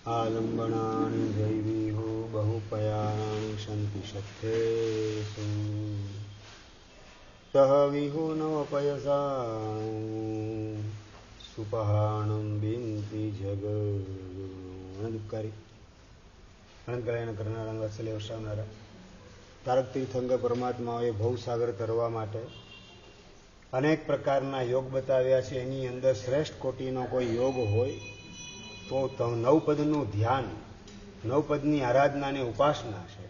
आलम्बनानि दैवीहो बहुपयानि सन्ति सत्थेषु सह विहो नवपयसा सुपहाणं बिन्ति जग अनदुपकारी अनंतकल्याण करनारा वात्सल्य वर्षावनारा तारक तीर्थंकर परमात्माओए भवसागर तरवा माटे अनेक प्रकारना योग बताव्या छे। एनी अंदर श्रेष्ठ कोटीनो कोई योग होय तो नवपदनुं ध्यान, नवपदनी आराधना ने उपासना छे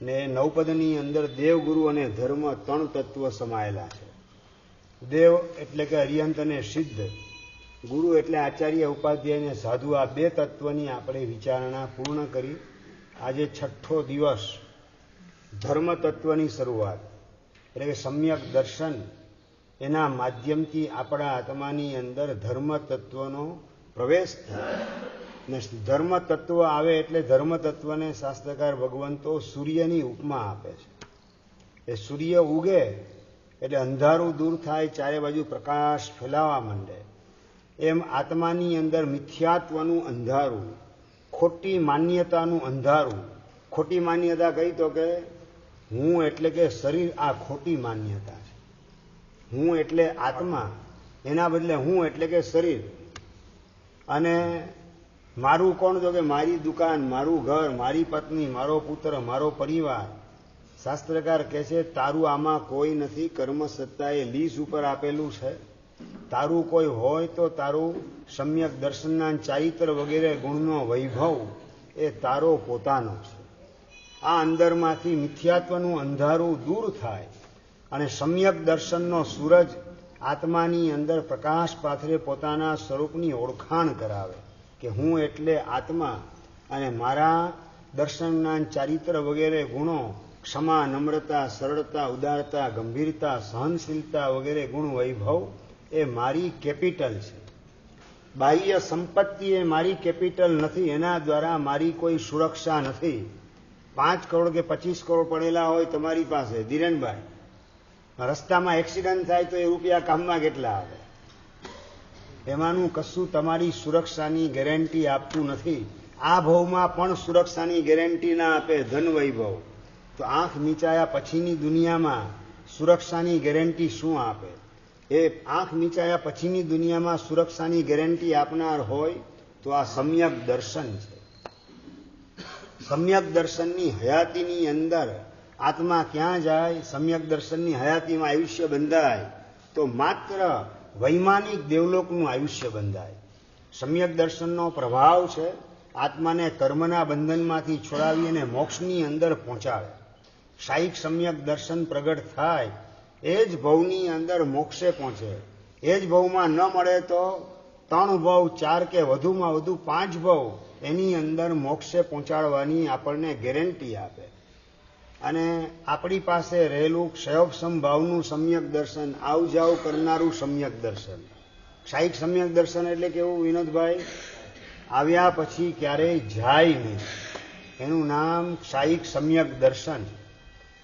ने नवपदनी अंदर देवगुरु अने धर्म त्रण तत्व समायेला छे। देव एटले के अरिहंत अने सिद्ध, गुरु एटले आचार्य उपाध्याय ने साधु, आ बे तत्वनी आपणे विचारणा पूर्ण करी आजे छठ्ठो दिवस धर्म तत्वनी शरूआत એટલે કે सम्यक दर्शन एना माध्यमथी आपणा आत्मानी अंदर धर्म तत्वनो प्रवेश थाय। धर्म तत्व आवे एटले धर्म तत्वने शास्त्रकार भगवंतो सूर्यनी उपमा आपे छे। ए सूर्य उगे एटले अंधारू दूर थाय, चारे बाजू प्रकाश फैलावा मांडे। एम आत्मानी अंदर मिथ्यात्वनुं अंधारू, खोटी मान्यतानुं अंधारू। खोटी मान्यता कही तो के हूँ एटले के शरीर, आ खोटी मान्यता छे। हूँ एटले आत्मा, एना बदले हूँ एटले के शरीर। अने मारू कोण तो के मारी दुकान, मारू घर, मारी पत्नी, मारो पुत्र, मारो परिवार। शास्त्रकार कहे छे तारू आमा कोई नथी, कर्म सत्ताए लीज उपर आपेलुं छे। तारू कोई होय तो तारू सम्यक दर्शनना चारित्र वगैरे गुणनो वैभव ए तारो पोतानो छे। आ अंदरमांथी मिथ्यात्वनुं अंधारू दूर थाय अने सम्यक दर्शननो सूरज आत्मानी अंदर प्रकाश पाथरे पोताना स्वरूपनी ओळखाण करावे के हूँ एटले आत्मा अने मारा दर्शनना चारित्र वगैरे गुणो क्षमा, नम्रता, सरलता, उदारता, गंभीरता, सहनशीलता वगैरे गुण वैभव ए मारी केपिटल छे। बाह्य संपत्ति ए मारी केपिटल नथी, एना द्वारा मारी कोई सुरक्षा नथी। 5 करोड़ के 25 करोड़ पड़ेला होय तमारी पासे धीरेनभाई, रस्तामां एक्सिडेंट थाय तो ए रूपिया काममां केटला आवे? एमानुं कशुं तमारी सुरक्षानी गेरंटी आपतुं नथी। आ भावमां पण सुरक्षानी गेरंटी ना आपे धन वैभव, तो आंख मीचाया पछीनी दुनियामां सुरक्षानी गेरंटी शुं आपे? ए आंख मीचाया पछीनी दुनियामां सुरक्षानी गेरंटी आपनार होय तो आ सम्यक दर्शन छे। सम्यक दर्शननी हयातीनी अंदर आत्मा क्यां जाय? सम्यक दर्शननी हयातीमां आयुष्य बंधाय तो मात्र वैमानिक देवलोकनुं आयुष्य बंधाय। सम्यक दर्शननो प्रभाव छे आत्माने कर्मना बंधनमांथी छोड़ावी अने मोक्षनी अंदर पहोंचाडे। शायिक सम्यक दर्शन प्रगट थाय एज भवनी अंदर मोक्षे पहोंचे। एज भवमां न मळे तो 3 भव, 4 के वधुमां वधु 5 भव एनी अंदर मोक्षे पहोंचाडवानी आपणने गेरंटी आपे। अने आपणी पासे रहेलुं क्षयोक्षम भावनुं सम्यक दर्शन, आव जाव करनारुं सम्यक दर्शन। क्षायिक सम्यक दर्शन एटले केवुं विनोदभाई? आव्या पछी क्यारेय जाय नहीं, एनुं नाम क्षायिक सम्यक दर्शन।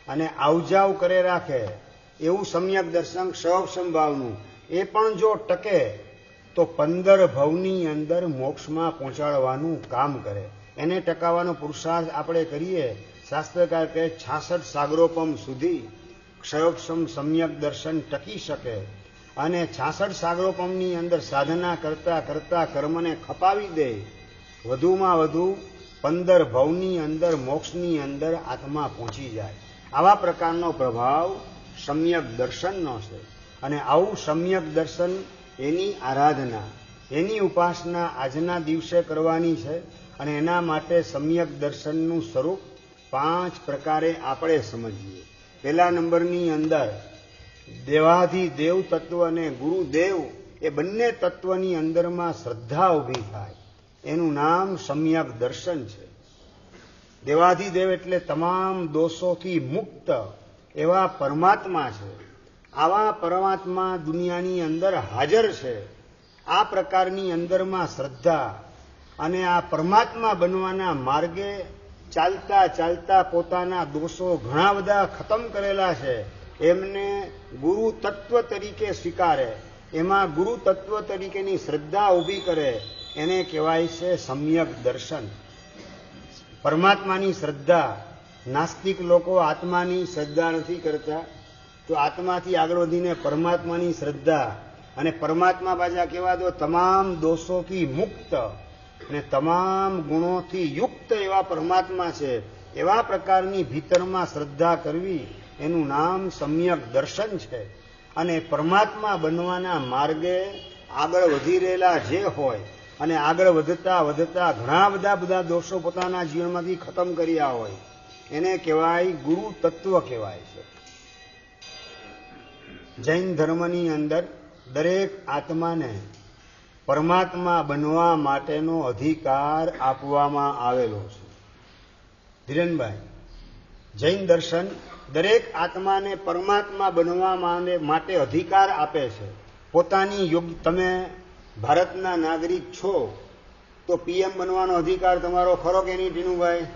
अने आवजाव करे राखे एवुं सम्यक दर्शन क्षयोक्षम भावनुं ए पण जो टके तो 15 भवनी अंदर मोक्षमां पहोंचाडवानुं काम करे। एने टकावવાનો पुरुषार्थ આપણે કરીએ। શાસ્ત્રકાર કહે 66 સાગરોપમ સુધી ક્ષયોક્ષમ સમ્યક દર્શન ટકી શકે અને 66 સાગરોપમની અંદર સાધના કરતા કરતા કર્મને ખપાવી દે, વધુમાં વધુ 15 ભવની અંદર મોક્ષની અંદર આત્મા પહોંચી જાય। આવા પ્રકારનો પ્રભાવ સમ્યક દર્શનનો છે અને આવું સમ્યક દર્શન એની આરાધના, એની ઉપાસના આજના દિવસે કરવાની છે અને એના માટે સમ્યક દર્શનનું સ્વરૂપ 5 પ્રકારે આપણે સમજીએ। પહેલા નંબરની અંદર દેવાધિદેવ તત્વ અને ગુરુદેવ એ બંને તત્વની અંદરમાં શ્રદ્ધા ઊભી થાય, એનું નામ સમ્યક દર્શન છે। દેવાધિદેવ એટલે તમામ દોષોથી મુક્ત એવા પરમાત્મા છે। આવા પરમાત્મા દુનિયાની અંદર હાજર છે। આ પ્રકારની અંદરમાં શ્રદ્ધા અને આ પરમાત્મા બનવાના માર્ગે ચાલતા ચાલતા પોતાના દોષો ઘણા બધા ખતમ કરેલા છે એમને ગુરુ તત્વ તરીકે સ્વીકારે, એમાં ગુરુ તત્વ તરીકેની શ્રદ્ધા ઊભી કરે, એને કહેવાય છે સમ્યક દર્શન. પરમાત્માની શ્રદ્ધા. નાસ્તિક લોકો આત્માની શ્રદ્ધા નથી કરતા, તો આત્માથી આગળ વધીને પરમાત્માની શ્રદ્ધા. અને પરમાત્મા પાછા કેવા તો તમામ દોષોથી મુક્ત અને તમામ ગુણોથી યુક્ત એવા પરમાત્મા છે. એવા પ્રકારની ભીતરમાં શ્રદ્ધા કરવી એનું નામ સમ્યક દર્શન છે. અને પરમાત્મા બનવાના માર્ગે આગળ વધી રહેલા જે હોય અને આગળ વધતા વધતા ઘણા બધા દોષો પોતાના જીવનમાંથી ખતમ કર્યા હોય એને કહેવાય ગુરુ તત્વ કહેવાય છે. જૈન ધર્મની અંદર દરેક આત્માને પરમાત્મા બનવા માટેનો અધિકાર આપવામાં આવેલો છે. ધીરેનભાઈ, જૈન દર્શન દરેક આત્માને પરમાત્મા બનવા માટે અધિકાર આપે છે. પોતાની યોગ્ય, તમે ભારતના નાગરિક છો તો પીએમ બનવાનો અધિકાર તમારો ખરો કે નહીં ટીનુભાઈ?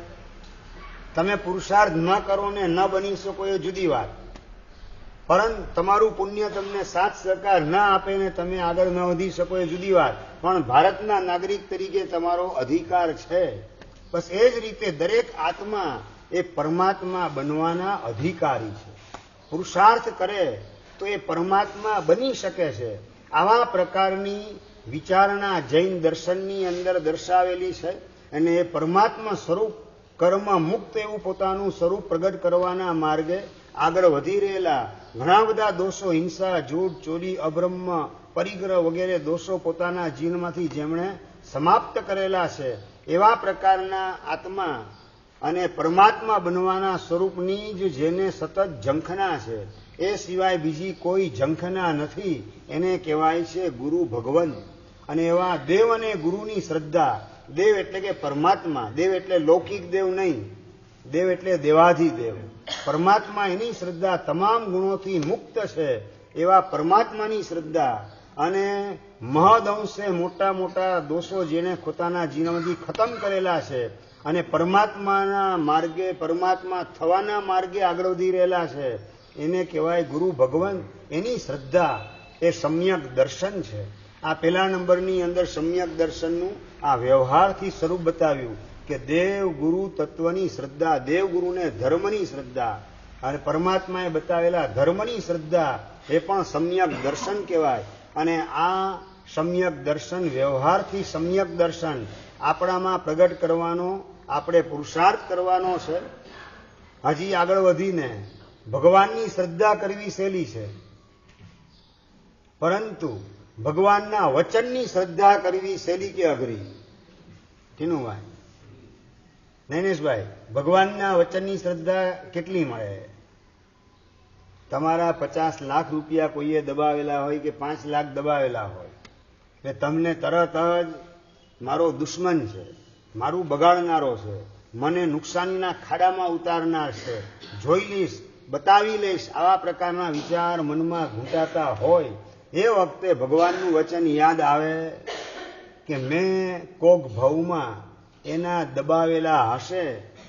તમે પુરુષાર્થ ન કરો ને ન બની શકો એ જુદી વાત, પરંતુ તમારું પુણ્ય તમને સાથ સહકાર ન આપે ને તમે આગળ ન વધી શકો એ જુદી વાત, પણ ભારતના નાગરિક તરીકે તમારો અધિકાર છે. બસ એ જ રીતે દરેક આત્મા એ પરમાત્મા બનવાના અધિકારી છે. પુરુષાર્થ કરે તો એ પરમાત્મા બની શકે છે. આવા પ્રકારની વિચારણા જૈન દર્શનની અંદર દર્શાવેલી છે. અને એ પરમાત્મા સ્વરૂપ કર્મ મુક્ત એવું પોતાનું સ્વરૂપ પ્રગટ કરવાના માર્ગે આગળ વધી રહેલા ઘણા બધા દોષો, હિંસા, જૂઠ, ચોરી, અબ્રહ્મ, પરિગ્રહ વગેરે દોષો પોતાના જીવનમાંથી જેમણે સમાપ્ત કરેલા છે એવા પ્રકારના આત્મા અને પરમાત્મા બનવાના સ્વરૂપની જ જેને સતત ઝંખના છે, એ સિવાય બીજી કોઈ ઝંખના નથી, એને કહેવાય છે ગુરુ ભગવંત. અને એવા દેવ અને ગુરુની શ્રદ્ધા. દેવ એટલે કે પરમાત્મા. દેવ એટલે લૌકિક દેવ નહીં, દેવ એટલે દેવાધિદેવ. પરમાત્મા એની શ્રદ્ધા તમામ ગુણોથી મુક્ત છે એવા પરમાત્માની શ્રદ્ધા. અને મહદઅંશે મોટા મોટા દોષો જેને પોતાના જીવનમાંથી ખતમ કરેલા છે અને પરમાત્માના માર્ગે, પરમાત્મા થવાના માર્ગે આગળ વધી રહેલા છે એને કહેવાય ગુરુ ભગવંત. એની શ્રદ્ધા એ સમ્યક દર્શન છે. આ પહેલા નંબરની અંદર સમ્યક દર્શનનું આ વ્યવહારથી સ્વરૂપ બતાવ્યું કે દેવ ગુરુ તત્વની શ્રદ્ધા, દેવ ગુરુને ધર્મની શ્રદ્ધા અને પરમાત્માએ બતાવેલા ધર્મની શ્રદ્ધા એ પણ સમ્યક દર્શન કહેવાય. અને આ સમ્યક દર્શન, વ્યવહારથી સમ્યક દર્શન આપણામાં પ્રગટ કરવાનો આપણે પુરુષાર્થ કરવાનો છે. હજી આગળ વધીને ભગવાનની શ્રદ્ધા કરવી સહેલી છે, પરંતુ ભગવાનના વચનની શ્રદ્ધા કરવી સહેલી કે અઘરી? ટીનુભાઈ, નૈનેશભાઈ, ભગવાનના વચનની શ્રદ્ધા કેટલી મળે? તમારા 50 લાખ રૂપિયા કોઈએ દબાવેલા હોય કે 5 લાખ દબાવેલા હોય એટલે તમને તરત જ મારો દુશ્મન છે, મારું બગાડનારો છે, મને નુકસાનીના ખાડામાં ઉતારનાર છે, જોઈ લઈશ, બતાવી લઈશ, આવા પ્રકારના વિચાર મનમાં ઘૂંટાતા હોય એ વખતે ભગવાનનું વચન યાદ આવે કે મેં કોક ભવમાં એના દબાવેલા હશે,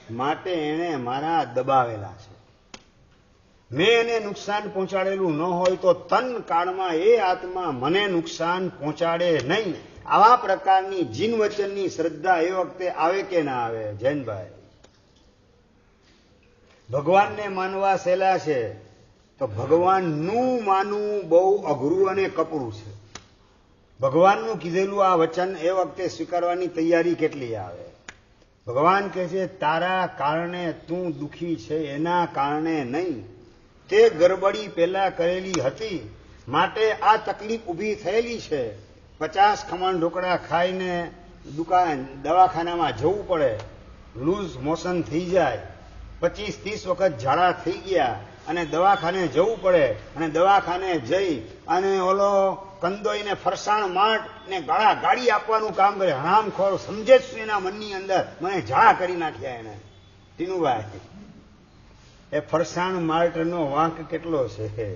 માટે એણે મારા દબાવેલા છે. મેં એને નુકસાન પહોંચાડેલું ન હોય તો તન કાળમાં એ આત્મા મને નુકસાન પહોંચાડે નહીં. આવા પ્રકારની જીન વચનની શ્રદ્ધા એ વખતે આવે કે ના આવે? જૈનભાઈ, ભગવાનને માનવા સહેલા છે તો ભગવાનનું માનવું બહુ અઘરું અને કપરું છે. ભગવાનનું કીધેલું આ વચન એ વખતે સ્વીકારવાની તૈયારી કેટલી આવે? ભગવાન કહે છે તારા કારણે તું દુઃખી છે, એના કારણે નહીં. તે ગરબડી પહેલા કરેલી હતી માટે આ તકલીફ ઊભી થયેલી છે. 50 ખમણ ઢોકળા ખાઈને દવાખાનામાં જવું પડે, લૂઝ મોશન થઈ જાય, 25-30 વખત ઝાડા થઈ ગયા અને દવાખાને જવું પડે, અને દવાખાને જઈ અને ઓલો કંદોઈને ફરસાણ માટ ને ગાળી આપવાનું કામ કરે. હરામખોર સમજે જ એના મનની અંદર મને ઝાડા કરી નાખ્યા એને. ટીનુભાઈ, એ ફરસાણ માર્ટનો વાંક કેટલો છે?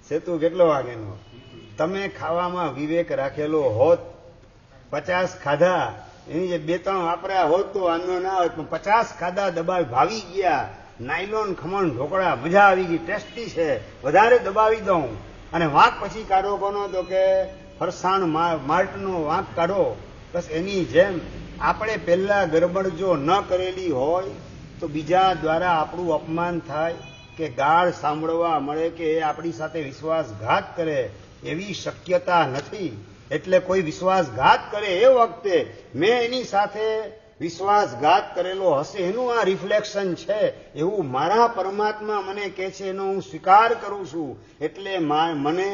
સેતુ કેટલો વાગેનો? તમે ખાવામાં વિવેક રાખેલો હોત, 50 ખાધા, એની જે 2-3 વાપર્યા હોત તો વાંધો ના હોત, પણ 50 ખાધા દબાવી ભાવી ગયા. નાયલોન ખમણ ઢોકળા મજા આવી ગઈ, ટેસ્ટી છે, વધારે દબાવી દઉં અને વાંક પછી કાઢો કોનો? તો કે ફરસાણ માર્ટનો વાંક કાઢો, બસ એની જેમ આપણે પહેલા ગરબડ જો ન કરેલી હોય તો બીજા દ્વારા આપણું અપમાન થાય કે ગાળ સાંભળવા મળે કે એ આપણી સાથે વિશ્વાસઘાત કરે એવી શક્યતા નથી. એટલે કોઈ વિશ્વાસઘાત કરે એ વખતે મેં એની સાથે વિશ્વાસઘાત કરેલો હશે એનું આ રિફ્લેક્શન છે એવું મારા પરમાત્મા મને કહે છે, એનો હું સ્વીકાર કરું છું. એટલે મને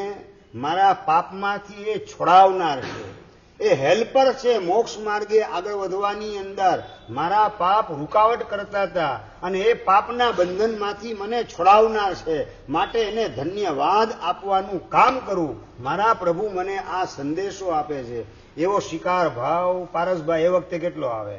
મારા પાપમાંથી એ છોડાવનાર છે, એ હેલ્પર છે. મોક્ષ માર્ગે આગળ વધવાની અંદર મારા પાપ રૂકાવટ કરતા હતા અને એ પાપના બંધનમાંથી મને છોડાવનાર છે. માટે એને ધન્યવાદ આપવાનું કામ કરું. મારા પ્રભુ મને આ સંદેશો આપે છે. એવો શિકાર ભાવ પારસભાઈ એ વખતે કેટલો આવે?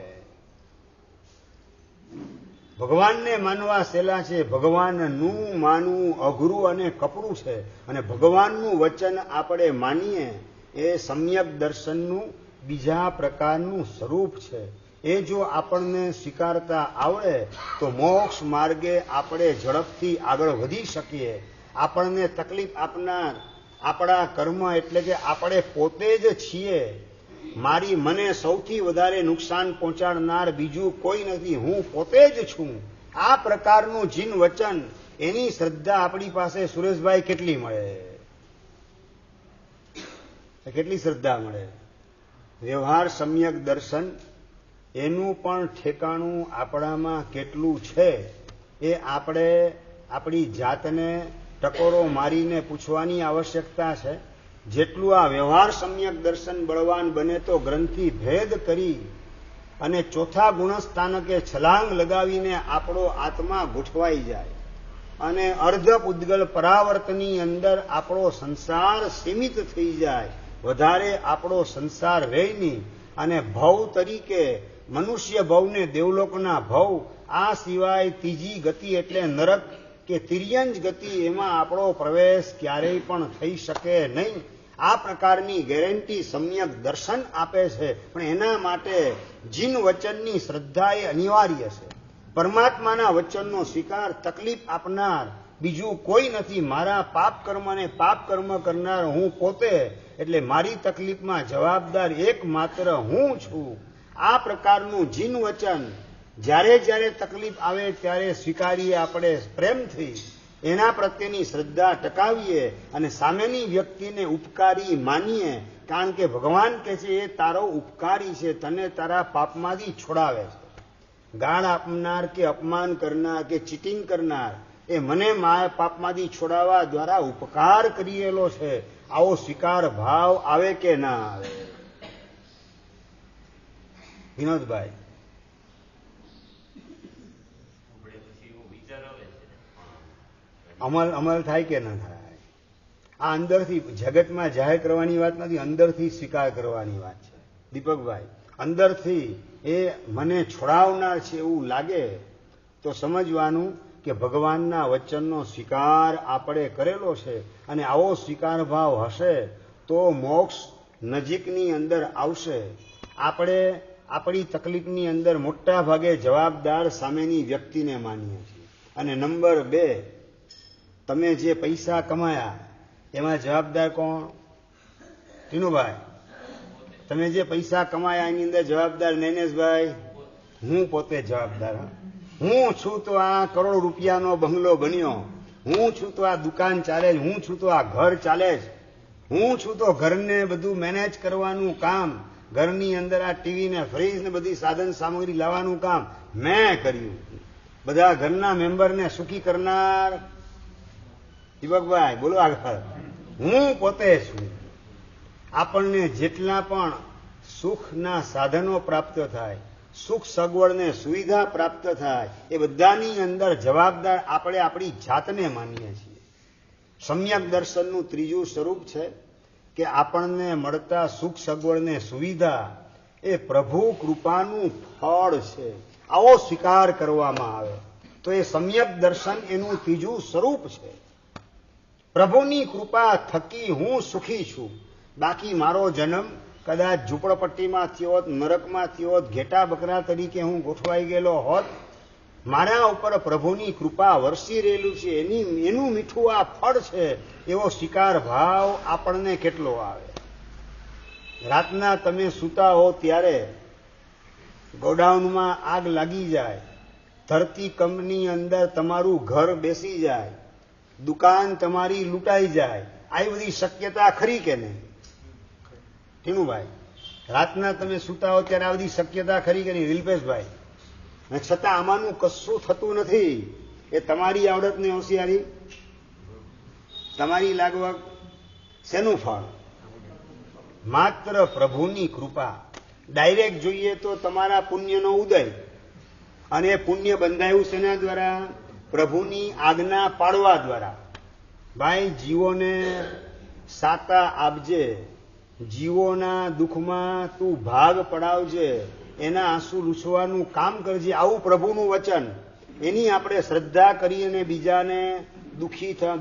ભગવાનને માનવા સહેલા છે, ભગવાનનું માનવું અઘરું અને કપરું છે. અને ભગવાનનું વચન આપણે માનીએ એ સમ્યક દર્શનનું બીજા પ્રકારનું સ્વરૂપ છે. એ જો આપણને સ્વીકારતા આવડે તો મોક્ષ માર્ગે આપણે ઝડપથી આગળ વધી શકીએ. આપણને તકલીફ આપનાર આપણા કર્મ એટલે કે આપણે પોતે જ છીએ. મને સૌથી વધારે નુકસાન પહોંચાડનાર બીજું કોઈ નથી, હું પોતે જ છું. આ પ્રકારનું જીન વચન, એની શ્રદ્ધા આપણી પાસે સુરેશભાઈ કેટલી મળે? કેટલી શ્રદ્ધા મળે? વ્યવહાર સમ્યક દર્શન એનું પણ ઠેકાણું આપણામાં કેટલું છે એ આપણે આપણી જાતને ટકોરો મારીને પૂછવાની આવશ્યકતા છે. જેટલું આ વ્યવહાર સમ્યક દર્શન બળવાન બને તો ગ્રંથિ ભેદ કરી અને ચોથા ગુણસ્થાનકે છલાંગ લગાવીને આપણો આત્મા ગોઠવાઈ જાય અને અર્ધ ઉદ્ગલ પરાવર્તની અંદર આપણો સંસાર સીમિત થઈ જાય. વધારે આપણો સંસાર રહે નહીં અને ભવ તરીકે મનુષ્ય ભવને દેવલોકના ભવ, આ સિવાય ત્રીજી ગતિ એટલે નરક કે તિર્યંજ ગતિ, એમાં આપણો પ્રવેશ ક્યારેય પણ થઈ શકે નહીં. આ પ્રકારની ગેરંટી સમ્યક દર્શન આપે છે. પણ એના માટે જીન વચનની શ્રદ્ધા એ અનિવાર્ય છે. પરમાત્માના વચનનો સ્વીકાર તકલીફ આપનાર બીજું કોઈ નથી. મારા પાપ કર્મને પાપ કર્મ કરનાર હું પોતે, એટલે મારી તકલીફમાં જવાબદાર એકમાત્ર હું છું. આ પ્રકારનું જીન વચન જ્યારે જ્યારે તકલીફ આવે ત્યારે સ્વીકારીએ આપણે પ્રેમથી, એના પ્રત્યેની શ્રદ્ધા ટકાવીએ અને સામેની વ્યક્તિને ઉપકારી માનીએ. કારણ કે ભગવાન કહે છે એ તારો ઉપકારી છે, તને તારા પાપમાંથી છોડાવે છે. ગાળ આપનાર કે અપમાન કરનાર કે ચીટિંગ કરનાર એ મને મારા પાપમાંથી છોડાવવા દ્વારા ઉપકાર કરેલો છે. આવો સ્વીકાર ભાવ આવે કે ના આવે? વિનોદભાઈ, અમલ થાય કે ના થાય? આ અંદરથી જગતમાં જાહેર કરવાની વાત નથી, અંદરથી સ્વીકાર કરવાની વાત છે. દીપકભાઈ, અંદરથી એ મને છોડાવનાર છે એવું લાગે તો સમજવાનું કે ભગવાનના વચનનો સ્વીકાર આપણે કરેલો છે અને આવો સ્વીકાર ભાવ હશે તો મોક્ષ નજીકની અંદર આવશે. આપણે આપણી તકલીફની અંદર મોટા ભાગે જવાબદાર સામેની વ્યક્તિને માનીએ છીએ. અને નંબર 2, તમે જે પૈસા કમાયા એમાં જવાબદાર કોણ? ટીનુભાઈ, તમે જે પૈસા કમાયા એની અંદર જવાબદાર નૈનેશભાઈ? હું પોતે જવાબદાર. હું છું તો આ કરોડ રૂપિયાનો બંગલો બન્યો, હું છું તો આ દુકાન ચાલે છે, હું છું તો આ ઘર ચાલે છે, હું છું તો ઘરને બધું મેનેજ કરવાનું કામ, ઘરની અંદર આ ટીવી ને ફ્રીજ ને બધી સાધન સામગ્રી લાવવાનું કામ મેં કર્યું. બધા ઘરના મેમ્બરને સુખી કરનાર દીપકભાઈ બોલો આગળ, હું પોતે છું. આપણને જેટલા પણ સુખના સાધનો પ્રાપ્ત થાય, સુખ સગવડ ને સુવિધા પ્રાપ્ત થાય, એ બધાની અંદર જવાબદાર આપણે આપણી જાતને માનીએ છીએ. સમ્યક દર્શનનું ત્રીજું સ્વરૂપ છે કે આપણને મળતા સુખ સગવડ ને સુવિધા એ પ્રભુ કૃપાનું ફળ છે. આવો સ્વીકાર કરવામાં આવે તો એ સમ્યક દર્શન એનું ત્રીજું સ્વરૂપ છે. પ્રભુની કૃપા થકી હું સુખી છું. બાકી મારો જન્મ કદાચ ઝૂંપડપટ્ટીમાં થયો હોત, નરકમાં થયો હોત, ઘેટા બકરા તરીકે હું ગોઠવાઈ ગયેલો હોત, મારા ઉપર પ્રભુની કૃપા વરસી રહેલું છે, એનું મીઠું આ ફળ છે. એવો સ્વીકાર ભાવ આપણને કેટલો આવે? રાતના તમે સૂતા હો ત્યારે ગોડાઉનમાં આગ લાગી જાય, ધરતી કંપની અંદર તમારું ઘર બેસી જાય, દુકાન તમારી લૂંટાઈ જાય, આવી બધી શક્યતા ખરી કે નહીં? ટીનુભાઈ, રાતના તમે સૂતા હો ત્યારે આ બધી શક્યતા ખરી કે નહીં વિલ્પેશભાઈ? અને છતાં આમાંનું કશું થતું નથી. એ તમારી આવડતની હોશિયારી, તમારી લાગવગ, શેનું ફળ? માત્ર પ્રભુની કૃપા. ડાયરેક્ટ જોઈએ તો તમારા પુણ્યનો ઉદય, અને પુણ્ય બંધાયું શેના દ્વારા? પ્રભુની આજ્ઞા પાળવા દ્વારા. ભાઈ, જીવોને સાતા આપજે, જીવોના દુઃખમાં તું ભાગ પડાવજે, એના આંસુ લૂછવાનું કામ કરજે, આવું પ્રભુનું વચન. એની આપણે શ્રદ્ધા કરી અને બીજાને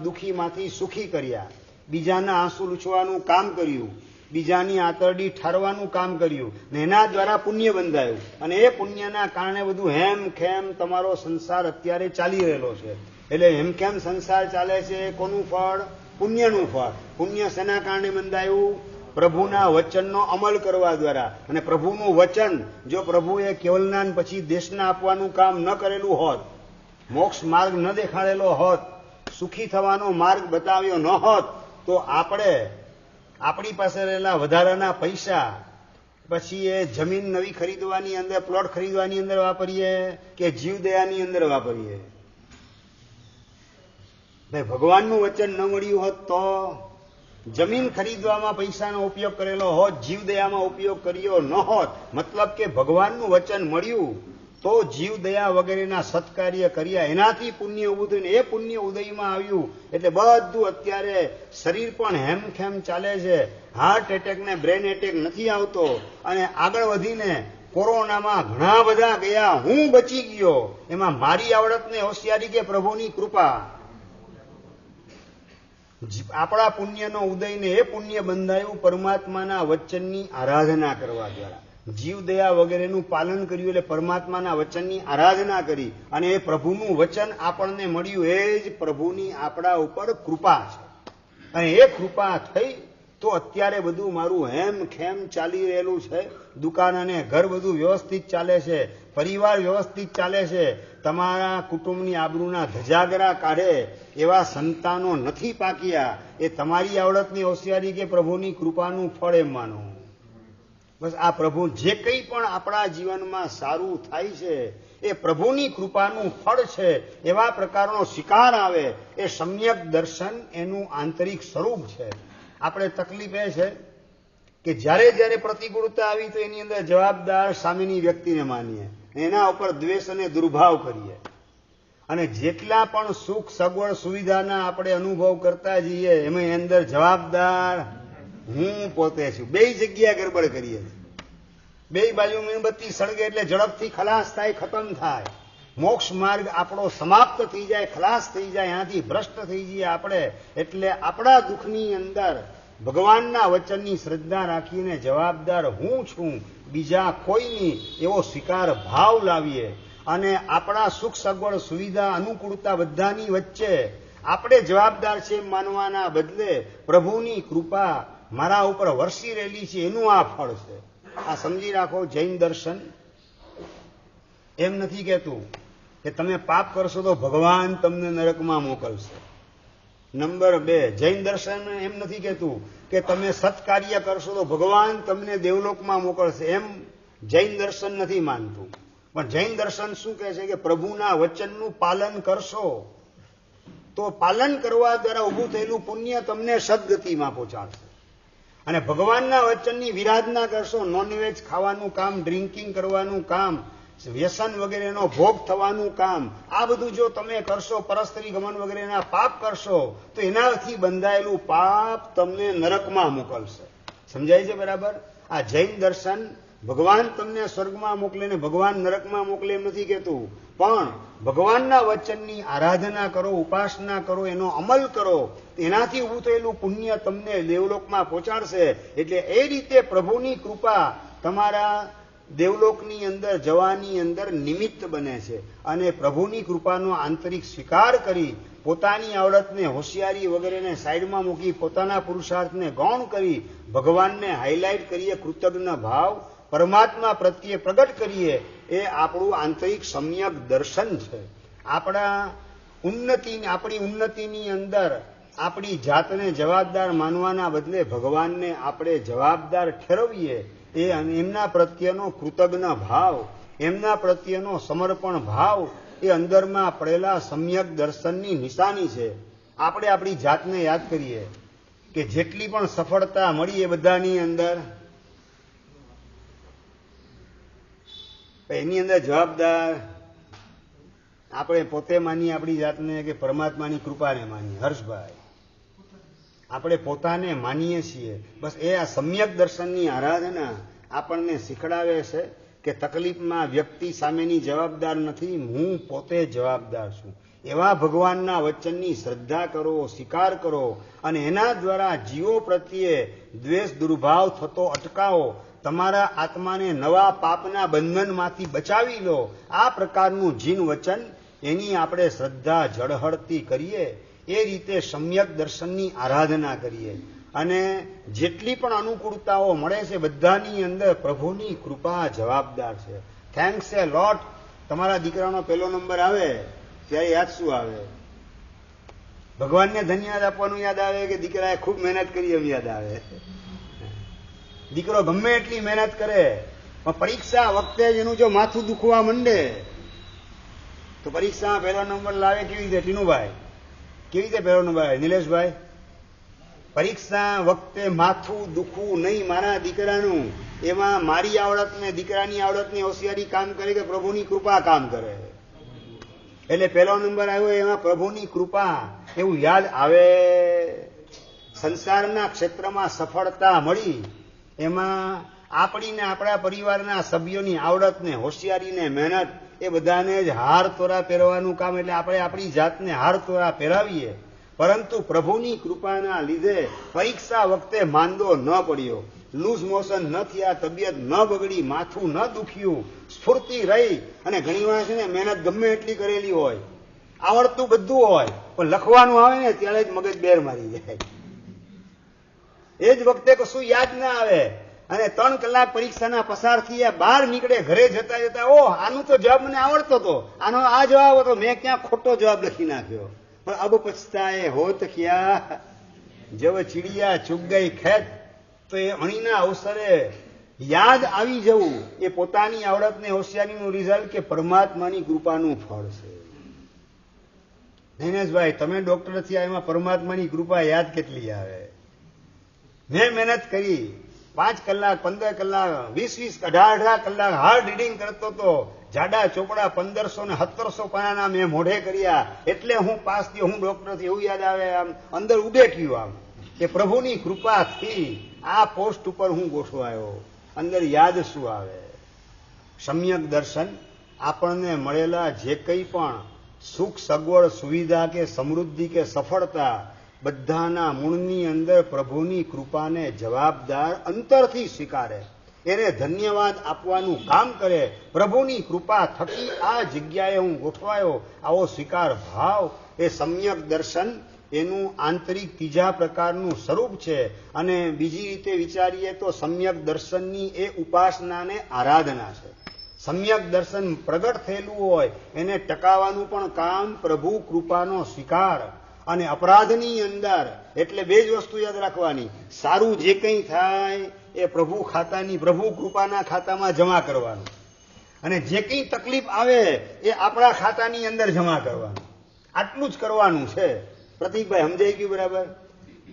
દુઃખીમાંથી સુખી કર્યા, બીજાના આંસુ લૂછવાનું કામ કર્યું, બીજાની આંતરડી ઠારવાનું કામ કર્યું, ને એના દ્વારા પુણ્ય બંધાયું. અને એ પુણ્યના કારણે બધું હેમ ખેમ તમારો સંસાર અત્યારે ચાલી રહેલો છે. એટલે હેમખેમ સંસાર ચાલે છે, કોનું ફળ? પુણ્યનું ફળ. પુણ્ય શેના કારણે બંધાયું? પ્રભુના વચનનો અમલ કરવા દ્વારા. અને પ્રભુનું વચન જો પ્રભુએ કેવલના પછી દેશના આપવાનું કામ ન કરેલું હોત, મોક્ષ માર્ગ ન દેખાડેલો હોત, સુખી થવાનો માર્ગ બતાવ્યો ન હોત, તો આપણી પાસે રહેલા વધારાના પૈસા પછી એ જમીન નવી ખરીદવાની અંદર, પ્લોટ ખરીદવાની અંદર વાપરીએ કે જીવદયાની અંદર વાપરીએ? ભાઈ, ભગવાનનું વચન ન મળ્યું હોત તો જમીન ખરીદવામાં પૈસાનો ઉપયોગ કરેલો હોત, જીવદયામાં ઉપયોગ કર્યો ન હોત. મતલબ કે ભગવાનનું વચન મળ્યું તો જીવદયા વગેરેના સત્કાર્ય કર્યા, એનાથી પુણ્ય ઉભું થયું. એ પુણ્ય ઉદયમાં આવ્યું એટલે બધું અત્યારે શરીર પણ હેમખેમ ચાલે છે. હાર્ટ એટેક ને બ્રેન એટેક નથી આવતો. અને આગળ વધીને કોરોનામાં ઘણા બધા ગયા, હું બચી ગયો. એમાં મારી આવડત ને હોશિયારી કે પ્રભુની કૃપા? આપણા પુણ્યનો ઉદય ને એ પુણ્ય બંધાયું પરમાત્માના વચનની આરાધના કરવા દ્વારા. જીવદયા વગેરેનું પાલન કર્યું એટલે પરમાત્માના વચનની આરાધના કરી, અને એ પ્રભુનું વચન આપણને મળ્યું. એ જ પ્રભુની આપણા ઉપર કૃપા છે. અને એ કૃપા થઈ તો અત્યારે બધું મારું હેમ ખેમ ચાલી રહેલું છે. દુકાન અને ઘર બધું વ્યવસ્થિત ચાલે છે, પરિવાર વ્યવસ્થિત ચાલે છે. તમારા કુટુંબની આબરૂના ધજાગરા કાઢે એવા સંતાનો નથી પાક્યા. એ તમારી આવડતની હોશિયારી કે પ્રભુની કૃપાનું ફળ એમ માનો. બસ આ પ્રભુ જે કંઈ પણ આપણા જીવનમાં સારું થાય છે એ પ્રભુની કૃપાનું ફળ છે. એવા પ્રકારનો શિકાર આવે એ સમ્યક દર્શન એનું આંતરિક સ્વરૂપ છે. આપણે તકલીફ એ છે કે જ્યારે જ્યારે પ્રતિકૂળતા આવી તો એની અંદર જવાબદાર સામેની વ્યક્તિને માનીએ, એના ઉપર દ્વેષ અને દુર્ભાવ કરીએ. અને જેટલા પણ સુખ સગવડ સુવિધાના આપણે અનુભવ કરતા જઈએ એમાં અંદર જવાબદાર હું પોતે છું. બે જગ્યા ગરબડ કરીએ. બે બાજુ મીણબત્તી સળગે એટલે ઝડપથી ખલાસ થાય, ખતમ થાય. મોક્ષ માર્ગ આપણો સમાપ્ત થઈ જાય, ખલાસ થઈ જાય, એનાથી ભ્રષ્ટ થઈ જઈએ આપણે. એટલે આપણા દુઃખની અંદર ભગવાનના વચનની શ્રદ્ધા રાખીને જવાબદાર હું છું, બીજા કોઈની, એવો સ્વીકાર ભાવ લાવીએ. અને આપણા સુખ સગવડ સુવિધા અનુકૂળતા બધાની વચ્ચે આપણે જવાબદાર છે માનવાના બદલે પ્રભુની કૃપા મારા ઉપર વરસી રહેલી છે, એનું આ ફળ છે. આ સમજી રાખો. જૈન દર્શન એમ નથી કહેતું કે તમે પાપ કરશો તો ભગવાન તમને નરકમાં મોકલશે. નંબર 2, જૈન દર્શન એમ નથી કહેતું કે તમે સત્કાર્ય કરશો તો ભગવાન તમને દેવલોકમાં મોકલશે. એમ જૈન દર્શન નથી માનતું. પણ જૈન દર્શન શું કહે છે કે પ્રભુના વચનનું પાલન કરશો તો પાલન કરવા દ્વારા ઊભું થયેલું પુણ્ય તમને સદગતિમાં પહોંચાડશે. અને ભગવાનના વચનની વિરાધના કરશો, નોનવેજ ખાવાનું કામ, ડ્રિંકિંગ કરવાનું કામ, વ્યસન વગેરેનો ભોગ થવાનું કામ, આ બધું જો તમે કરશો, પરસ્ત્રી ગમન વગેરેના પાપ કરશો તો એનાથી બંધાયેલું પાપ તમને નરકમાં મોકલશે. સમજાય છે બરાબર? આ જૈન દર્શન ભગવાન તમને સ્વર્ગમાં મોકલે ને ભગવાન નરકમાં મોકલે એમ નથી કહેતું, પણ ભગવાનના વચનની આરાધના કરો, ઉપાસના કરો, એનો અમલ કરો, એનાથી ઊભું થયેલું પુણ્ય તમને દેવલોકમાં પહોંચાડશે. એટલે એ રીતે પ્રભુની કૃપા તમારા દેવલોકની અંદર જવાની અંદર નિમિત્ત બને છે. અને પ્રભુની કૃપાનો આંતરિક સ્વીકાર કરી પોતાની આવડતને, હોશિયારી વગેરેને સાઈડમાં મૂકી પોતાના પુરુષાર્થને ગૌણ કરી ભગવાનને હાઇલાઇટ કરીએ, કૃતજ્ઞ ભાવ પરમાત્મા પ્રત્યે પ્રગટ કરીએ, એ આપણું આંતરિક સમ્યક દર્શન છે. આપણી ઉન્નતિની અંદર આપણી જાતને જવાબદાર માનવાના બદલે ભગવાનને આપણે જવાબદાર ઠેરવીએ, એ એમના પ્રત્યેનો કૃતજ્ઞ ભાવ, એમના પ્રત્યેનો સમર્પણ ભાવ એ અંદરમાં પડેલા સમ્યક દર્શનની નિશાની છે. આપણે આપણી જાતને યાદ કરીએ કે જેટલી પણ સફળતા મળી એ બધાની અંદર એની અંદર જવાબદાર આપણે પોતે માનીએ આપણી જાતને કે પરમાત્માની કૃપાને માનીએ? હર્ષભાઈ, આપણે પોતાને માનીએ છીએ. બસ એ આ સમ્યક દર્શનની આરાધના આપણને શીખડાવે છે કે તકલીફમાં વ્યક્તિ સામેની જવાબદાર નથી, હું પોતે જવાબદાર છું. એવા ભગવાનના વચનની શ્રદ્ધા કરો, સ્વીકાર કરો અને એના દ્વારા જીવો પ્રત્યે દ્વેષ દુર્ભાવ થતો અટકાવો, તમારા આત્માને નવા પાપના બંધનમાંથી બચાવી લો. આ પ્રકારનું જીન વચન એની આપણે શ્રદ્ધા ઝળહળતી કરીએ, એ રીતે સમ્યક દર્શનની આરાધના કરીએ. અને જેટલી પણ અનુકૂળતાઓ મળે છે બધાની અંદર પ્રભુની કૃપા જવાબદાર છે. થેન્ક્સ એ લોટ. તમારા દીકરાનો પહેલો નંબર આવે ત્યારે યાદ શું આવે? ભગવાનને ધન્યવાદ આપવાનું યાદ આવે કે દીકરાએ ખૂબ મહેનત કરી એમ યાદ આવે? દીકરો ગમે એટલી મહેનત કરે પણ પરીક્ષા વખતે એનું જો માથું દુખવા માંડે તો પરીક્ષામાં પહેલો નંબર લાવે કેવી રીતે? ટીનુભાઈ, કેવી રીતે પહેલો નંબર આવે? નિલેશભાઈ, પરીક્ષા વખતે માથું દુખવું નહીં મારા દીકરાનું, એમાં મારી આવડતને, દીકરાની આવડતને હોશિયારી કામ કરે કે પ્રભુની કૃપા કામ કરે? એટલે પહેલો નંબર આવ્યો એમાં પ્રભુની કૃપા, એવું યાદ આવે. સંસારના ક્ષેત્રમાં સફળતા મળી એમાં આપણીને આપણા પરિવારના સભ્યોની આવડતને, હોશિયારીને, મહેનત એ બધાને જ હાર તોરા પહેરવાનું કામ. એટલે આપણે આપણી જાતને હાર તોરા પહેરાવીએ, પરંતુ પ્રભુની કૃપાના લીધે પરીક્ષા વખતે માંદો ન પડ્યો, લૂઝ મોશન ન થયા, તબિયત ન બગડી, માથું ન દુખ્યું, સ્ફૂર્તિ રહી. અને ઘણી વાર છે ને મહેનત ગમે એટલી કરેલી હોય, આવડતું બધું હોય, પણ લખવાનું આવે ને ત્યારે જ મગજ બેર મારી જાય. એ જ વખતે કશું યાદ ના આવે અને 3 કલાક પરીક્ષાના પસાર થયા, બહાર નીકળે, ઘરે જતા જતા આનું તો જવાબ મને આવડતો હતો, આનો આ જવાબ હતો, મેં ક્યાં ખોટો જવાબ લખી નાખ્યો. પણ અબ પછતાએ હોત ક્યા, જબ ચીડિયા ચૂક ગઈ ખેત. તો એ અણીના અવસરે યાદ આવી જવું એ પોતાની આવડતને, હોશિયારીનું રિઝલ્ટ કે પરમાત્માની કૃપાનું ફળ છે. નૈનેશભાઈ, તમે ડોક્ટર થયા એમાં પરમાત્માની કૃપા યાદ કેટલી આવે? મેં મહેનત કરી 5 કલાક, 15 કલાક, 20, 18 કલાક હાર્ડ રીડિંગ કરતો હતો. જાડા ચોપડા 1500 ને 1700 પાનાના મેં મોઢે કર્યા, એટલે હું પાસ થયો, હું ડોક્ટર થયો. એવું યાદ આવે, આમ અંદર ઉડે થયું આમ કે પ્રભુની કૃપાથી આ પોસ્ટ ઉપર હું ગોઠવાયો. અંદર યાદ શું આવે? સમ્યક દર્શન આપણને મળેલા જે કંઈ પણ સુખ, સગવડ, સુવિધા કે સમૃદ્ધિ કે સફળતા, બધાના મૂળની અંદર પ્રભુની કૃપાને જવાબદાર અંતરથી સ્વીકારે, એને ધન્યવાદ આપવાનું કામ કરે. પ્રભુની કૃપા થકી આ જગ્યાએ હું ગોઠવાયો, આવો સ્વીકાર ભાવ એ સમ્યક દર્શન એનું આંતરિક ત્રીજા પ્રકારનું સ્વરૂપ છે. અને બીજી રીતે વિચારીએ તો સમ્યક દર્શનની એ ઉપાસનાને આરાધના છે. સમ્યક દર્શન પ્રગટ થયેલું હોય એને ટકાવવાનું પણ કામ પ્રભુ કૃપાનો સ્વીકાર. અને અપરાધની અંદર એટલે 2 જ વસ્તુ યાદ રાખવાની, સારું જે કંઈ થાય એ પ્રભુ ખાતાની, પ્રભુ કૃપાના ખાતામાં જમા કરવાનું, અને જે કંઈ તકલીફ આવે એ આપણા ખાતાની અંદર જમા કરવાનું. આટલું જ કરવાનું છે. પ્રતિકભાઈ, સમજાઈ ગયું બરાબર?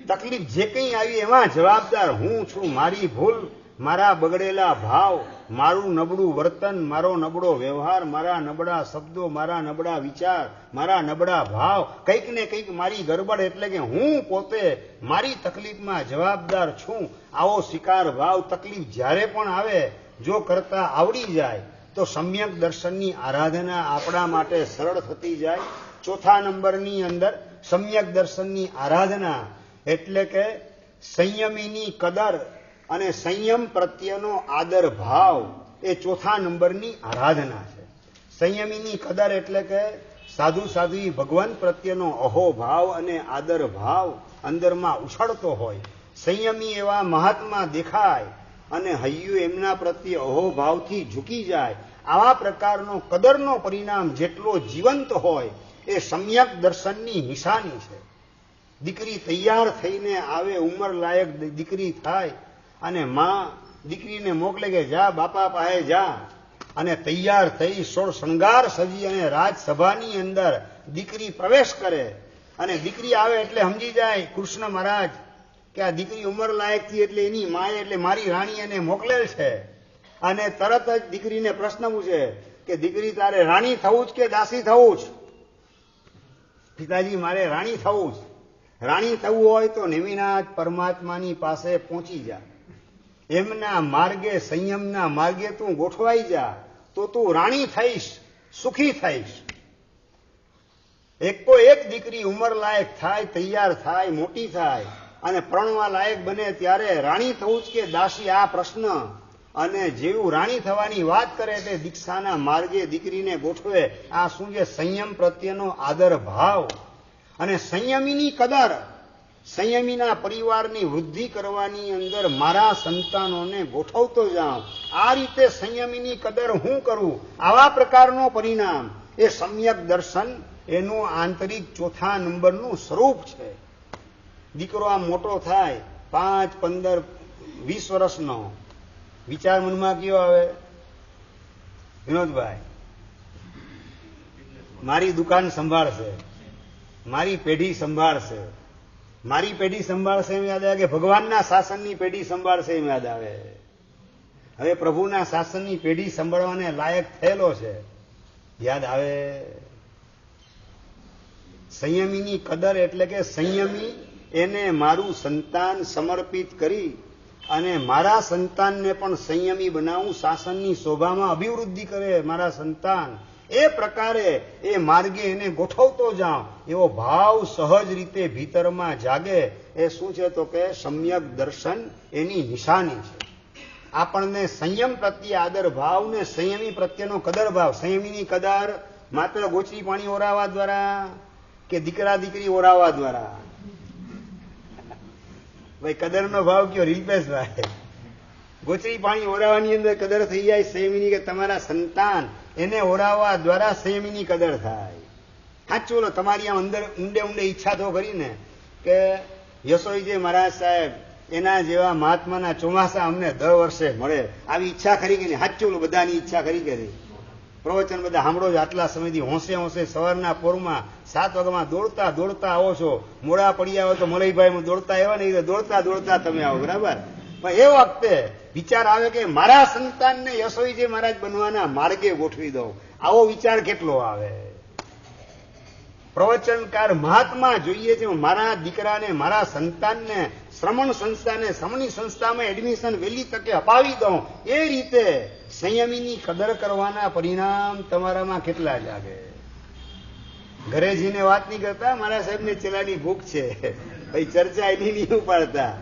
તકલીફ જે કંઈ આવી એમાં જવાબદાર હું છું. મારી ભૂલ, મારા બગડેલા ભાવ, મારું નબળું વર્તન, મારો નબળો વ્યવહાર, મારા નબળા શબ્દો, મારા નબળા વિચાર, મારા નબળા ભાવ, કંઈક ને કંઈક મારી ગરબડ, એટલે કે હું પોતે મારી તકલીફમાં જવાબદાર છું. આવો સ્વીકાર ભાવ તકલીફ જ્યારે પણ આવે જો કરતા આવડી જાય તો સમ્યક દર્શનની આરાધના આપણા માટે સરળ થતી જાય. 4થા નંબરની અંદર સમ્યક દર્શનની આરાધના એટલે કે સંયમીની કદર અને સંયમ પ્રત્યેનો આદર ભાવ. એ ચોથા નંબરની આરાધના છે. સંયમીની કદર એટલે કે સાધુ સાધ્વી ભગવાન પ્રત્યેનો અહોભાવ અને આદર ભાવ અંદરમાં ઉછળતો હોય. સંયમી એવા મહાત્મા દેખાય અને હૈયું એમના પ્રત્યે અહોભાવથી ઝૂકી જાય. આવા પ્રકારનો કદરનો પરિણામ જેટલો જીવંત હોય એ સમ્યક દર્શનની નિશાની છે. દીકરી તૈયાર થઈને આવે, ઉંમર લાયક દીકરી થાય અને માં દીકરીને મોકલે કે જા બાપા પાસે જા, અને તૈયાર થઈ સોળ શણગાર સજી અને રાજસભાની અંદર દીકરી પ્રવેશ કરે અને દીકરી આવે એટલે સમજી જાય કૃષ્ણ મહારાજ કે આ દીકરી ઉંમર લાયક થી એટલે એની માએ એટલે મારી રાણી એને મોકલેલ છે. અને તરત જ દીકરીને પ્રશ્ન પૂછે કે દીકરી તારે રાણી થવું જ કે દાસી થવું જ? પિતાજી મારે રાણી થવું જ. રાણી થવું હોય તો નેમિનાથ પરમાત્માની પાસે પહોંચી જા, એમના માર્ગે સંયમના માર્ગે તું ગોઠવાઈ જા તો તું રાણી થઈશ, સુખી થઈશ. એકો એક દીકરી ઉંમર લાયક થાય, તૈયાર થાય, મોટી થાય અને પરણવા લાયક બને ત્યારે રાણી થવું જ કે દાસી આ પ્રશ્ન, અને જેવું રાણી થવાની વાત કરે તે દીક્ષાના માર્ગે દીકરીને ગોઠવે. આ શું છે? સંયમ પ્રત્યેનો આદર ભાવ અને સંયમીની કદર. સંયમીના પરિવારની વૃદ્ધિ કરવાની અંદર મારા સંતાનોને ગોઠવતો જાઉં. આ રીતે સંયમીની કદર હું કરું. આવા પ્રકારનો પરિણામ એ સમ્યક દર્શન એનું આંતરિક ચોથા નંબરનું સ્વરૂપ છે. દીકરો આ મોટો થાય 5, 15, 20 વર્ષનો, વિચાર મનમાં કયો આવે? વિનોદભાઈ મારી દુકાન સંભાળશે, મારી પેઢી સંભાળશે. મારી પેઢી સંભાળશે એમ યાદ આવે કે ભગવાનના શાસનની પેઢી સંભાળશે એમ યાદ આવે? હવે પ્રભુના શાસનની પેઢી સંભાળવાને લાયક થયેલો છે, યાદ આવે? સંયમીની કદર એટલે કે સંયમી એને મારું સંતાન સમર્પિત કરી અને મારા સંતાનને પણ સંયમી બનાવું, શાસનની શોભામાં અભિવૃદ્ધિ કરે મારા સંતાન. એ પ્રકારે એ માર્ગે એને ગોઠવતો જાઉં, એવો ભાવ સહજ રીતે ભીતરમાં જાગે. એ શું છે તો કે સમ્યક દર્શન એની નિશાની છે. આપણને સંયમ પ્રત્યે આદર ભાવ ને સંયમી પ્રત્યેનો કદર ભાવ. સંયમીની કદર માત્ર ગોચરી પાણી ઓરાવા દ્વારા કે દીકરા દીકરી ઓરાવા દ્વારા? ભાઈ કદરનો ભાવ કયો રીલ્પેશભાઈ? ગોચરી પાણી ઓરાવાની અંદર કદર થઈ જાય સંયમીની, કે તમારા સંતાન એને ઓરાવવા દ્વારા સંયમીની કદર થાય. સાચું બોલો, તમારી આમ અંદર ઊંડે ઊંડે ઈચ્છા તો કરીને કે યશોઈજી મહારાજ સાહેબ એના જેવા મહાત્માના ચોમાસા અમને દર વર્ષે મળે, આવી ઈચ્છા ખરી કે નહીં? સાચું બોલો, બધાની ઈચ્છા ખરી કે નહીં? પ્રવચન બધા સાંભળો છો આટલા સમયથી, હોંશે હોંશે સવારના પોરમાં 7 વાગ્યામાં દોડતા દોડતા આવો છો. મોડા પડ્યા હોય તો મલયભાઈ દોડતા આવ્યા નહીં, દોડતા દોડતા તમે આવો, બરાબર? પણ એ વખતે વિચાર આવે કે મારા સંતાનને યશોઈજી મહારાજ બનવાના માર્ગે ગોઠવી દઉં. આવો વિચાર કેટલો આવે? પ્રવચનકાર મહાત્મા જોઈએ છે, મારા દીકરાને મારા સંતાનને શ્રમણ સંસ્થાને શ્રમણી સંસ્થામાં એડમિશન વહેલી તકે અપાવી દઉં. એ રીતે સંયમીની કદર કરવાના પરિણામ તમારામાં કેટલા જાગે? ઘરે જઈને વાત નહીં કરતા મારા સાહેબને ચેલાની ભૂખ છે, ભાઈ ચર્ચા એની નહીં ઉપાડતા.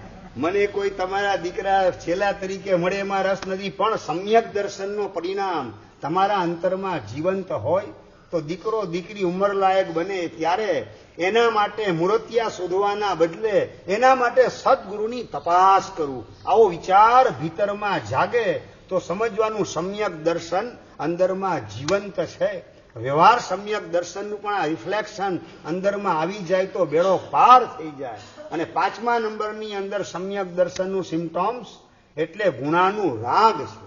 મને કોઈ તમારા દીકરા છેલ્લા તરીકે મળે એમાં રસ નથી, પણ સમ્યક દર્શનનો પરિણામ તમારા અંતરમાં જીવંત હોય તો દીકરો દીકરી ઉંમર લાયક બને ત્યારે એના માટે મૂર્તિયા શોધવાના બદલે એના માટે સદગુરુની તપાસ કરું. આવો વિચાર ભીતરમાં જાગે તો સમજવાનું સમ્યક દર્શન અંદરમાં જીવંત છે. વ્યવહાર સમ્યક દર્શનનું પણ આ રિફ્લેક્શન અંદરમાં આવી જાય તો બેડો પાર થઈ જાય. અને 5મા નંબરની અંદર સમ્યક દર્શનનું સિમ્ટોમ્સ એટલે ગુણાનું રાગ છે.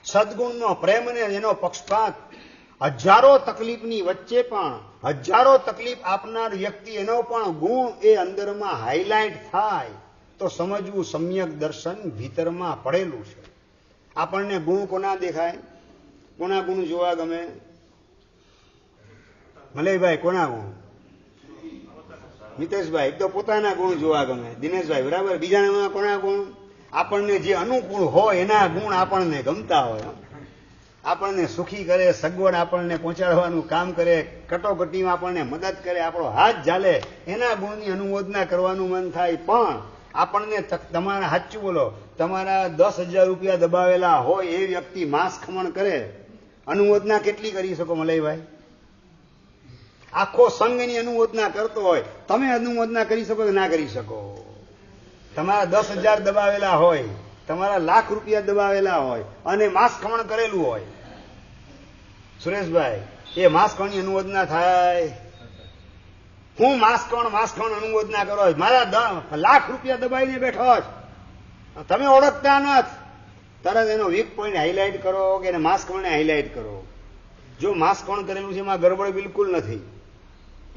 સદગુણનો પ્રેમ ને એનો પક્ષપાત. હજારો તકલીફની વચ્ચે પણ હજારો તકલીફ આપનાર વ્યક્તિ એનો પણ ગુણ એ અંદરમાં હાઇલાઇટ થાય તો સમજવું સમ્યક દર્શન ભીતરમાં પડેલું છે. આપણને ગુણ કોના દેખાય? કોના ગુણ જોવા ગમે? મલયભાઈ કોના ગુણ? મિતેશભાઈ એક તો પોતાના ગુણ જોવા ગમે, દિનેશભાઈ બરાબર. બીજાના કોના ગુણ? આપણને જે અનુકૂળ હોય એના ગુણ આપણને ગમતા હોય. આપણને સુખી કરે, સગવડ આપણને પહોંચાડવાનું કામ કરે, કટોકટીમાં આપણને મદદ કરે, આપણો હાથ ઝાલે, એના ગુણની અનુમોદના કરવાનું મન થાય. પણ આપણને તમારા સાચું બોલો, તમારા 10,000 રૂપિયા દબાવેલા હોય એ વ્યક્તિ માંસ ખમણ કરે, અનુમોદના કેટલી કરી શકો મલયભાઈ? આખો સંઘ એની અનુમોદના કરતો હોય, તમે અનુમોદના કરી શકો કે ના કરી શકો? તમારા 10,000 દબાવેલા હોય, તમારા લાખ રૂપિયા દબાવેલા હોય અને માંસ ખમણ કરેલું હોય, સુરેશભાઈ, એ માંસ ખમણની અનુમોદના થાય? હું માંસ ખમણ અનુમોદના કરો? મારા લાખ રૂપિયા દબાવીને બેઠો જ, તમે ઓળખતા નથી, તરત એનો વીક પોઈન્ટ હાઇલાઇટ કરો કે એને માંસ ખમણને હાઇલાઇટ કરો. જો માંસ ખમણ કરેલું છે એમાં ગડબડ બિલકુલ નથી,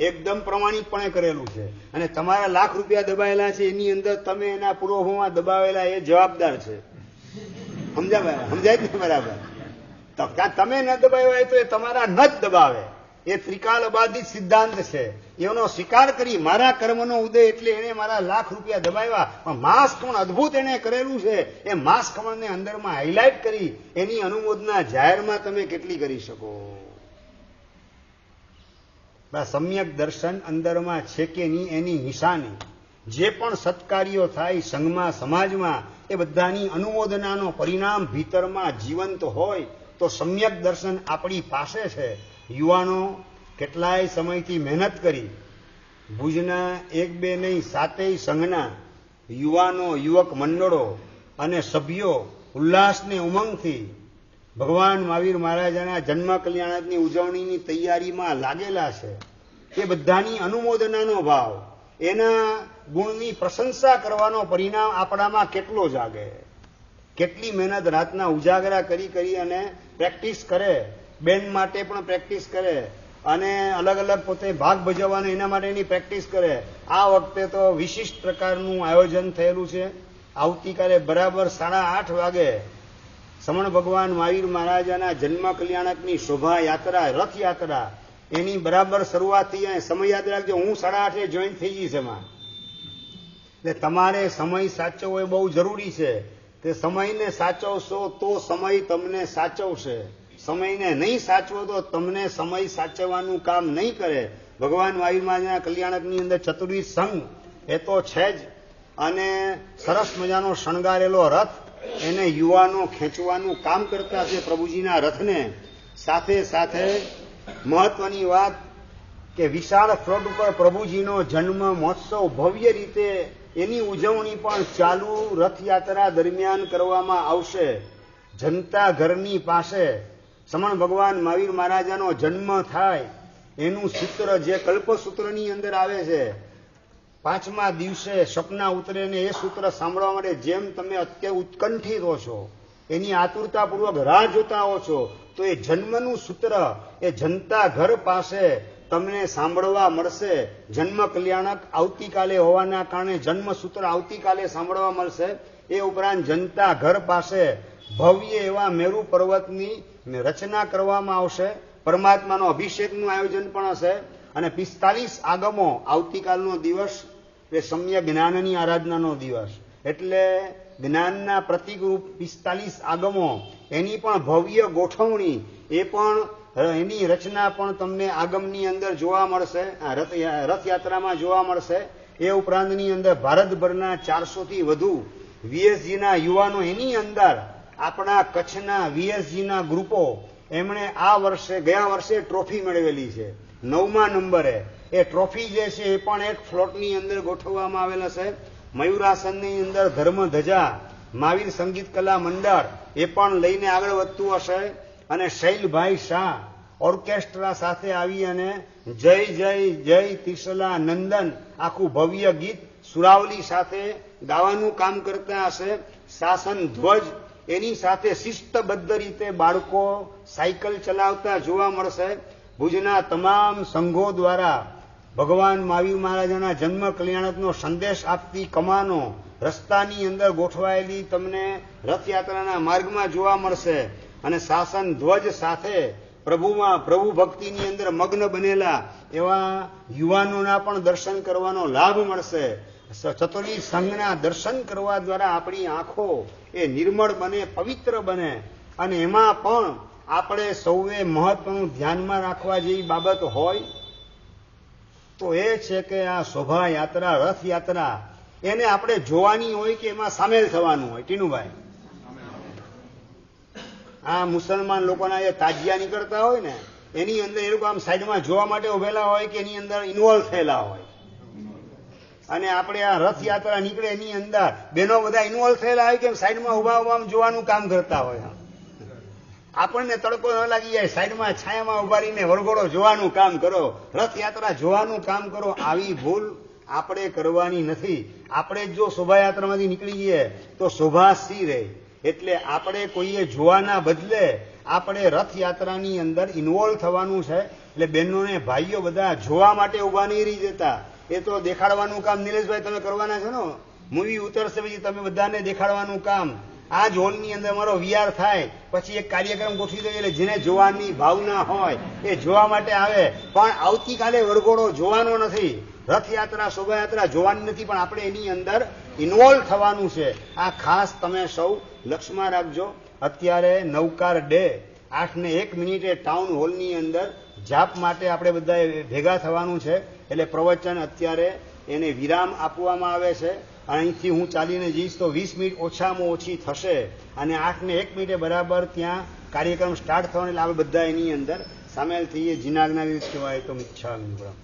એકદમ પ્રમાણિકપણે કરેલું છે. અને તમારા લાખ રૂપિયા દબાયેલા છે એની અંદર તમે એના પૂર્વભૂમાં દબાવેલા એ જવાબદાર છે. સમજાય જ ને? બરાબર. તમે ન દબાવ્યા હોય તો એ તમારા ન જ દબાવે. એ ત્રિકાલ અબાધિત સિદ્ધાંત છે. એનો સ્વીકાર કરી મારા કર્મનો ઉદય એટલે એને મારા લાખ રૂપિયા દબાવ્યા, પણ માંસ ખમણ અદભુત એને કરેલું છે. એ માંસ ખમણને અંદરમાં હાઇલાઇટ કરી એની અનુમોદના જાહેરમાં તમે કેટલી કરી શકો? સમ્યક દર્શન અંદરમાં છે કે નહીં એની નિશાની. જે પણ સત્કાર્યો થાય સંઘમાં, સમાજમાં, એ બધાની અનુમોદનાનો પરિણામ ભીતરમાં જીવંત હોય તો સમ્યક દર્શન આપણી પાસે છે. યુવાનો કેટલાય સમયથી મહેનત કરી ભુજના 1-2 નહીં 7 સંઘના યુવાનો, યુવક મંડળો અને સભ્યો ઉલ્લાસને ઉમંગથી ભગવાન મહાવીર મહારાજાના જન્મ કલ્યાણની ઉજવણીની તૈયારીમાં લાગેલા છે. એ બધાની અનુમોદનાનો ભાવ, એના ગુણની પ્રશંસા કરવાનો પરિણામ આપણામાં કેટલો જાગે? કેટલી મહેનત રાતના ઉજાગરા કરી અને પ્રેક્ટિસ કરે, બેન્ડ માટે પણ પ્રેક્ટિસ કરે અને અલગ અલગ પોતે ભાગ ભજવવાનો એના માટેની પ્રેક્ટિસ કરે. આ વખતે તો વિશિષ્ટ પ્રકારનું આયોજન થયેલું છે. આવતીકાલે બરાબર 8:30 વાગે સમણ ભગવાન મહાવીર મહારાજાના જન્મ કલ્યાણકની શોભાયાત્રા, રથયાત્રા, એની બરાબર શરૂઆત થઈ જાય. સમય યાદ રાખજો, હું 8:30 જોઈન થઈ જઈશ એમાં. એટલે તમારે સમય સાચવવો એ બહુ જરૂરી છે. તે સમયને સાચવશો તો સમય તમને સાચવશે. સમયને નહીં સાચવો તો તમને સમય સાચવવાનું કામ નહીં કરે. ભગવાન મહાવીર મહારાજના કલ્યાણકની અંદર ચતુર્વિધ સંઘ એ તો છે જ, અને સરસ મજાનો શણગારેલો રથ, એને યુવાનો ખેંચવાનું કામ કરતા છે પ્રભુજીના રથને. સાથે સાથે મહત્વની વાત કે વિશાળ ફ્લોટ ઉપર પ્રભુજીનો જન્મ મહોત્સવ ભવ્ય રીતે એની ઉજવણી પણ ચાલુ રથયાત્રા દરમિયાન કરવામાં આવશે. જનતા ઘરની પાસે સમણ ભગવાન મહાવીર મહારાજાનો જન્મ થાય એનું સૂત્ર જે કલ્પસૂત્રની અંદર આવે છે, 5મા દિવસે સપના ઉતરે ને એ સૂત્ર સાંભળવા માટે જેમ તમે અત્યારે ઉત્કંઠિત હો છો, એની આતુરતાપૂર્વક રાહ જોતા હો છો, તો એ જન્મનું સૂત્ર એ જનતા ઘર પાસે તમને સાંભળવા મળશે. જન્મ કલ્યાણક આવતીકાલે હોવાના કારણે જન્મસૂત્ર આવતીકાલે સાંભળવા મળશે. એ ઉપરાંત જનતા ઘર પાસે ભવ્ય એવા મેરુ પર્વતની રચના કરવામાં આવશે. પરમાત્માનો અભિષેકનું આયોજન પણ હશે. અને 45 આગમો, આવતીકાલનો દિવસ એ સમ્યક જ્ઞાનની આરાધનાનો દિવસ, એટલે જ્ઞાનના પ્રતિકરૂપ 45 આગમો, એની પણ ભવ્ય ગોઠવણી, એ પણ એની રચના પણ તમને આગમની અંદર જોવા મળશે, રથયાત્રામાં જોવા મળશે. એ ઉપરાંતની અંદર ભારતભરના 400થી વધુ વીએસજીના યુવાનો, એની અંદર આપણા કચ્છના વીએસજીના ગ્રુપો, એમણે આ વર્ષે, ગયા વર્ષે ટ્રોફી મેળવેલી છે 9મા નંબરે. એ ટ્રોફી જે છે એ પણ એક ફ્લોટની અંદર ગોઠવવામાં આવેલા છે. મયુરાસનની અંદર ધર્મધજા મહાવીર સંગીત કલા મંડળ એ પણ લઈને આગળ વધતું હશે. અને શૈલભાઈ શાહ ઓર્કેસ્ટ્રા સાથે આવી અને જય જય જય તિસલા નંદન આખું ભવ્ય ગીત સુરાવલી સાથે ગાવાનું કામ કરતા હશે. શાસન ધ્વજ, એની સાથે શિસ્તબદ્ધ રીતે બાળકો સાયકલ ચલાવતા જોવા મળશે. ભુજના તમામ સંઘો દ્વારા ભગવાન મહાવીર મહારાજાના જન્મ કલ્યાણકનો સંદેશ આપતી કમાનો રસ્તાની અંદર ગોઠવાયેલી તમને રથયાત્રાના માર્ગમાં જોવા મળશે. અને શાસન ધ્વજ સાથે પ્રભુ ભક્તિની અંદર મગ્ન બનેલા એવા યુવાનોના પણ દર્શન કરવાનો લાભ મળશે. ચતુર્વિધ સંઘના દર્શન કરવા દ્વારા આપણી આંખો એ નિર્મળ બને, પવિત્ર બને. અને એમાં પણ આપણે સૌએ મહત્વનું ધ્યાનમાં રાખવા જેવી બાબત હોય તો એ છે કે આ શોભાયાત્રા, રથયાત્રા એને આપણે જોવાની હોય કે એમાં સામેલ થવાનું હોય? ટીનુભાઈ, આ મુસલમાન લોકોના જે તાજિયા નીકળતા હોય ને એની અંદર એ લોકો આમ સાઈડમાં જોવા માટે ઉભેલા હોય કે એની અંદર ઇન્વોલ્વ થયેલા હોય? અને આપણે આ રથયાત્રા નીકળે એની અંદર બેનો બધા ઇન્વોલ્વ થયેલા હોય કે સાઈડમાં ઉભા જોવાનું કામ કરતા હોય? આપણને તડકો ન લાગી જાય, સાઈડમાં છાયામાં ઉભા રહીને વરઘોડો જોવાનું કામ કરો, રથયાત્રા જોવાનું કામ કરો. આવી ભૂલ આપણે કરવાની નથી. આપણે જો શોભાયાત્રામાંથી નીકળી જઈએ તો શોભા સી રહે. એટલે આપણે કોઈએ જોવાના બદલે આપણે રથયાત્રાની અંદર ઇન્વોલ્વ થવાનું છે. એટલે બહેનોને ભાઈઓ બધા જોવા માટે ઉભા નહીં રહી જતા, એ તો દેખાડવાનું કામ નિલેશભાઈ તમે કરવાના છો ને. મૂવી ઉતરશે પછી તમે બધાને દેખાડવાનું કામ. આ જ હોલની અંદર મારો વીઆર થાય પછી એક કાર્યક્રમ ગોઠવી દઈએ એટલે જેને જોવાની ભાવના હોય એ જોવા માટે આવે. પણ આવતીકાલે વરઘોડો જોવાનો નથી, રથયાત્રા શોભાયાત્રા જોવાની નથી, પણ આપણે એની અંદર ઇન્વોલ્વ થવાનું છે. આ ખાસ તમે સૌ લક્ષમાં રાખજો. અત્યારે નવકાર ડે 8:01 ટાઉન હોલની અંદર જાપ માટે આપણે બધા ભેગા થવાનું છે. એટલે પ્રવચન અત્યારે એને વિરામ આપવામાં આવે છે. અહીંથી હું ચાલીને જઈશ તો 20 મિનિટ ઓછામાં ઓછી થશે અને 8:01 બરાબર ત્યાં કાર્યક્રમ સ્ટાર્ટ થવાનો. એટલે આપણે બધા એની અંદર સામેલ થઈએ. જીનાજ્ઞા વિરુદ્ધ કહેવાય તો મિચ્છામિ.